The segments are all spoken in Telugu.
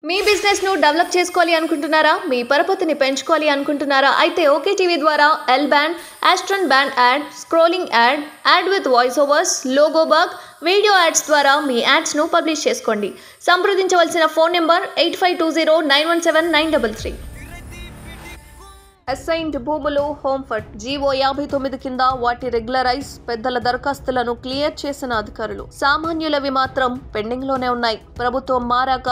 మీ బిజినెస్ ను డెవలప్ చేసుకోవాలి అనుకుంటున్నారా? మీ పరపతిని పెంచుకోవాలి అనుకుంటున్నారా? అయితే ఓకే టీవీ ద్వారా L band, Aston band ad, scrolling ad, ad with voice overs, logo bug, video ads ద్వారా మీ యాడ్స్ ను పబ్లిష్ చేసుకోండి. సంప్రదించవలసిన ఫోన్ నెంబర్ 8520917933. అసైన్డ్ భూములు హోంఫర్ట్ జీవో 59 కింద వాటి రెగ్యులరైజ్ పెద్దల దరఖాస్తులను క్లియర్ చేసిన అధికారులు. సామాన్యులవి మాత్రం పెండింగ్ లోనే ఉన్నాయి. ప్రభుత్వం మారాక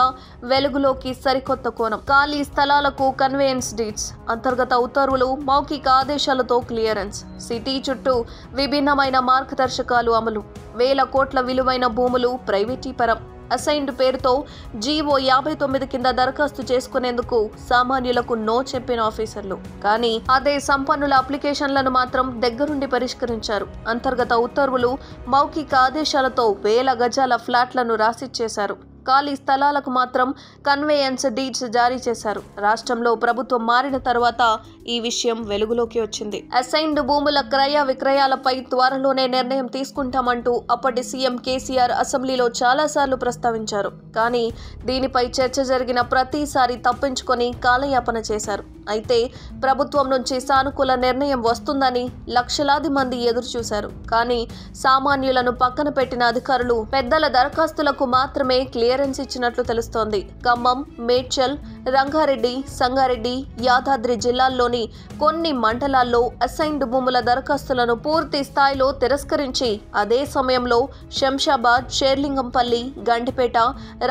వెలుగులోకి సరికొత్త కోణం. ఖాళీ స్థలాలకు కన్వేయన్స్ డీడ్స్, అంతర్గత ఉత్తర్వులు, మౌఖిక ఆదేశాలతో క్లియరెన్స్. సిటీ చుట్టూ విభిన్నమైన మార్గదర్శకాలు అమలు. వేల కోట్ల విలువైన భూములు ప్రైవేటీపరం. అసైన్డ్ పేరుతో జీవో 59 కింద దరఖాస్తు చేసుకునేందుకు సామాన్యులకు నో చెప్పిన ఆఫీసర్లు. కానీ అదే సంపన్నుల అప్లికేషన్లను మాత్రం దగ్గరుండి పరిష్కరించారు. అంతర్గత ఉత్తర్వులు, మౌఖిక ఆదేశాలతో వేల గజాల ఫ్లాట్లను రాసిచ్చేశారు. ఖాళీ స్థలాలకు మాత్రం కన్వేయన్స్ డీడ్స్ జారీ చేశారు. రాష్ట్రంలో ప్రభుత్వం మారిన తర్వాత ఈ విషయం వెలుగులోకి వచ్చింది. అసైన్డ్ భూముల క్రయ విక్రయాలపై త్వరలోనే నిర్ణయం తీసుకుంటామంటూ అప్పటి సీఎం కేసీఆర్ అసెంబ్లీలో చాలాసార్లు ప్రస్తావించారు. కానీ దీనిపై చర్చ జరిగిన ప్రతిసారి తప్పించుకొని కాలయాపన చేశారు. అయితే ప్రభుత్వం నుంచి సానుకూల నిర్ణయం వస్తుందని లక్షలాది మంది ఎదురు చూశారు. కానీ సామాన్యులను పక్కన పెట్టిన అధికారులు పెద్దల దరఖాస్తులకు మాత్రమే క్లియరెన్స్ ఇచ్చినట్లు తెలుస్తోంది. ఖమ్మం, మేడ్చల్, రంగారెడ్డి, సంగారెడ్డి, యాదాద్రి జిల్లాల్లోని కొన్ని మండలాల్లో అసైన్డ్ భూముల దరఖాస్తులను పూర్తి స్థాయిలో తిరస్కరించి అదే సమయంలో శంషాబాద్, షేర్లింగంపల్లి, గండిపేట,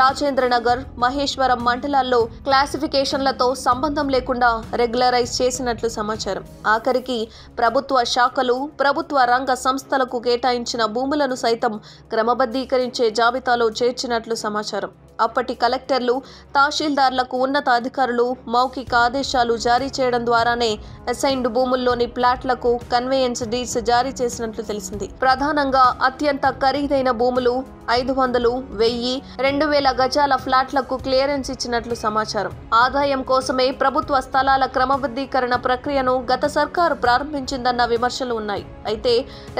రాజేంద్రనగర్, మహేశ్వరం మండలాల్లో క్లాసిఫికేషన్లతో సంబంధం లేకుండా రెగ్యులరైజ్ చేసినట్లు సమాచారం. ఆఖరికి ప్రభుత్వ శాఖలు, ప్రభుత్వ రంగ సంస్థలకు కేటాయించిన భూములను సైతం క్రమబద్ధీకరించే జాబితాలో చేర్చినట్లు సమాచారం. అప్పటి కలెక్టర్లు, తహసీల్దార్లకు ఉన్నత అధికారులు మౌఖిక ఆదేశాలు జారీ చేయడం ద్వారానే అసైన్డ్ భూముల్లోని ప్లాట్లకు కన్వేయన్స్ డీడ్స్ జారీ చేసినట్లు తెలిసింది. ప్రధానంగా అత్యంత ఖరీదైన భూములు 500, 1000, 2000 గజాల ఫ్లాట్లకు క్లియరెన్స్ ఇచ్చినట్లు సమాచారం. ఆదాయం కోసమే ప్రభుత్వ స్థలాల క్రమబద్ధీకరణ ప్రక్రియను గత సర్కారు ప్రారంభించిందన్న విమర్శలు ఉన్నాయి. అయితే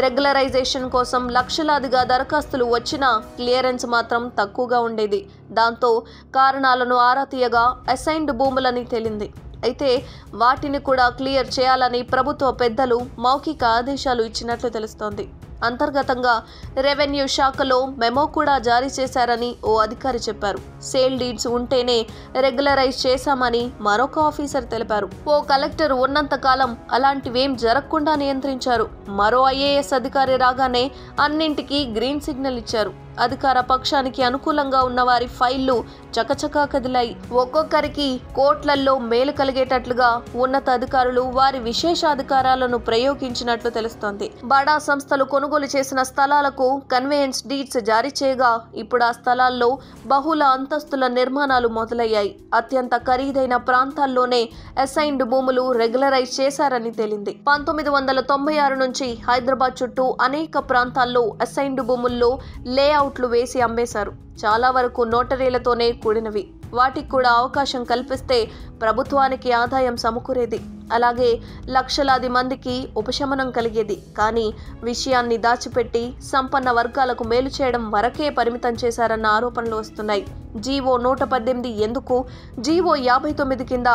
రెగ్యులరైజేషన్ కోసం లక్షలాదిగా దరఖాస్తులు వచ్చినా క్లియరెన్స్ మాత్రం తక్కువగా ఉండేది. దాంతో కారణాలను ఆరా తీయగా అసైన్డ్ భూములని తేలింది. అయితే వాటిని కూడా క్లియర్ చేయాలని ప్రభుత్వ పెద్దలు మౌఖిక ఆదేశాలు ఇచ్చినట్లు తెలుస్తోంది. అంతర్గతంగా రెవెన్యూ శాఖలో మెమో కూడా జారీ చేశారని ఓ అధికారి చెప్పారు. సేల్ డీడ్స్ ఉంటేనే రెగ్యులరైజ్ చేశామని మరొక ఆఫీసర్ తెలిపారు. ఓ కలెక్టర్ ఉన్నంత కాలం అలాంటివేం జరగకుండా నియంత్రించారు. మరో ఐఏఎస్ అధికారి రాగానే అన్నింటికీ గ్రీన్ సిగ్నల్ ఇచ్చారు. అధికార పక్షానికి అనుకూలంగా ఉన్న వారి ఫైళ్లు చకచకా కదిలాయి. ఒక్కొక్కరికి కోట్లల్లో మేలు కలిగేటట్లుగా ఉన్నత అధికారులు వారి విశేషాధికారాలను ప్రయోగించినట్లు తెలుస్తోంది. బడా సంస్థలు కొనుగోలు చేసిన స్థలాలకు కన్వేయన్స్ డీడ్స్ జారీ చేయగా ఇప్పుడు ఆ స్థలాల్లో బహుళ అంతస్తుల నిర్మాణాలు మొదలయ్యాయి. అత్యంత ఖరీదైన ప్రాంతాల్లోనే అసైన్డ్ భూములు రెగ్యులరైజ్ చేశారని తేలింది. 1996 నుంచి హైదరాబాద్ చుట్టూ అనేక ప్రాంతాల్లో అసైన్డ్ భూముల్లో లేఅవుట్లు వేసి అమ్మేశారు. చాలా వరకు నోటరీలతోనే కూడినవి. వాటికి కూడా అవకాశం కల్పిస్తే ప్రభుత్వానికి ఆదాయం సమకూరేది. అలాగే లక్షలాది మందికి ఉపశమనం కలిగేది. కానీ విషయాన్ని దాచిపెట్టి సంపన్న వర్గాలకు మేలు చేయడం వరకే పరిమితం చేశారన్న ఆరోపణలు వస్తున్నాయి. జీవో 118 ఎందుకు? జీవో 59 కింద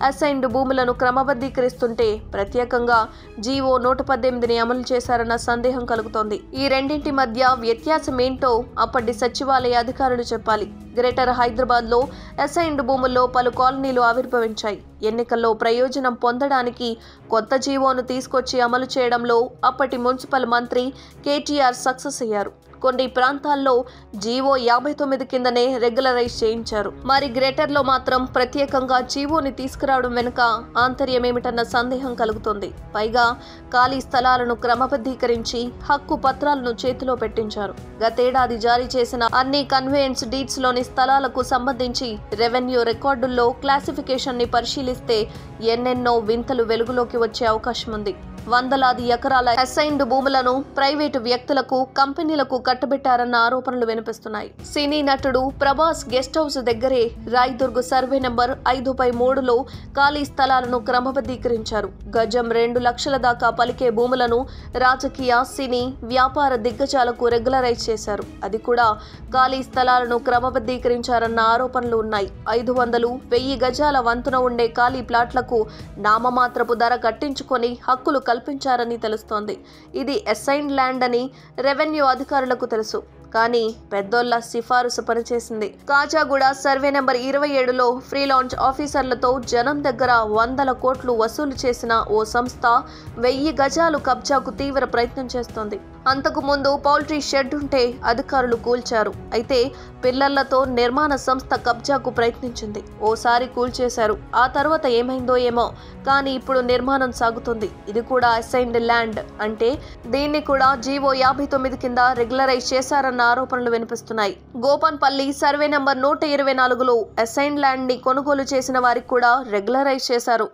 అసైన్డ్ భూములను క్రమబద్ధీకరిస్తుంటే ప్రత్యేకంగా జీవో 118ని అమలు చేశారన్న సందేహం కలుగుతోంది. ఈ రెండింటి మధ్య వ్యత్యాసం ఏంటో అప్పటి సచివాలయ అధికారులు చెప్పాలి. గ్రేటర్ హైదరాబాద్ లో అసైన్డ్ భూముల్లో పలు కాలనీలు ఆవిర్భవించాయి. ఎన్నికల్లో ప్రయోజనం పొందడానికి కొత్త జీవోను తీసుకొచ్చి అమలు చేయడంలో అప్పటి మున్సిపల్ మంత్రి కేటీఆర్ సక్సెస్ అయ్యారు. కొన్ని ప్రాంతాల్లో జీవో 59 కిందనే రెగ్యులరైజ్ చేయించారు. మరి గ్రేటర్లో మాత్రం ప్రత్యేకంగా జీవోని తీసుకురావడం వెనుక ఆంతర్యమేమిటన్న సందేహం కలుగుతుంది. పైగా ఖాళీ స్థలాలను క్రమబద్ధీకరించి హక్కు పత్రాలను చేతిలో పెట్టించారు. గతేడాది జారీ చేసిన అన్ని కన్వేయన్స్ డీడ్స్ లోని స్థలాలకు సంబంధించి రెవెన్యూ రికార్డుల్లో క్లాసిఫికేషన్ ని పరిశీలిస్తే ఎన్నెన్నో వింతలు వెలుగులోకి వచ్చే అవకాశం ఉంది. వందలాది ఎకరాల అసైన్డ్ భూములను ప్రైవేటు వ్యక్తులకు, కంపెనీలకు కట్టబెట్టారన్న ఆరోపణలు వినిపిస్తున్నాయి. సినీ నటుడు ప్రభాస్ గెస్ట్ హౌస్ దగ్గరే రాయదుర్గ్ సర్వే నెంబర్ 5/3లో ఖాళీ స్థలాలను క్రమబద్ధీకరించారు. గజం 2 లక్షల దాకా పలికే భూములను రాజకీయ, సినీ, వ్యాపార దిగ్గజాలకు రెగ్యులరైజ్ చేశారు. అది కూడా ఖాళీ స్థలాలను క్రమబద్ధీకరించారన్న ఆరోపణలు ఉన్నాయి. 500-1000 గజాల వంతున ఉండే ఖాళీ ప్లాట్లకు నామమాత్రపు ధర కట్టించుకొని హక్కులు కల్పించారని తెలుస్తోంది. ఇది అసైన్డ్ ల్యాండ్ అని రెవెన్యూ అధికారులకు తెలుసు. కానీ పెద్దోళ్ల సిఫారసు పనిచేసింది. కాజాగూడ సర్వే నెంబర్ 27లో ఫ్రీలాన్స్ ఆఫీసర్లతో జనం దగ్గర 100 కోట్లు వసూలు చేసిన ఓ సంస్థ 1000 గజాలు కబ్జాకు తీవ్ర ప్రయత్నం చేస్తోంది. అంతకు ముందు పౌల్ట్రీ షెడ్ ఉంటే అధికారులు కూల్చారు. అయితే పిల్లర్లతో నిర్మాణ సంస్థ కబ్జాకు ప్రయత్నించింది. ఓసారి కూల్చేశారు. ఆ తర్వాత ఏమైందో ఏమో, కానీ ఇప్పుడు నిర్మాణం సాగుతుంది. ఇది కూడా అసైన్డ్ ల్యాండ్ అంటే దీన్ని కూడా జీవో 59 కింద రెగ్యులరైజ్ చేశారన్న ఆరోపణలు వినిపిస్తున్నాయి. గోపన్పల్లి సర్వే నెంబర్ 124లో అసైన్డ్ ల్యాండ్ ని కొనుగోలు చేసిన వారికి కూడా రెగ్యులరైజ్ చేశారు.